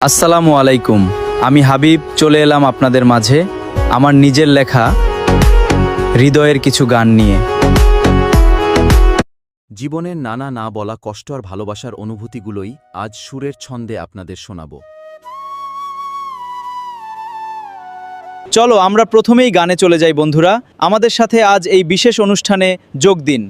আসসালামু আলাইকুম। আমি হাবিব চলে এলাম আপনাদের মাঝে আমার নিজের লেখা হৃদয়ের কিছু গান নিয়ে। জীবনের নানা না বলা কষ্ট আর ভালোবাসার অনুভূতিগুলোই আজ সুরের ছন্দে আপনাদের শোনাব। চলো আমরা প্রথমেই গানে চলে যাই বন্ধুরা। আমাদের সাথে আজ এই বিশেষ অনুষ্ঠানে যোগ দিন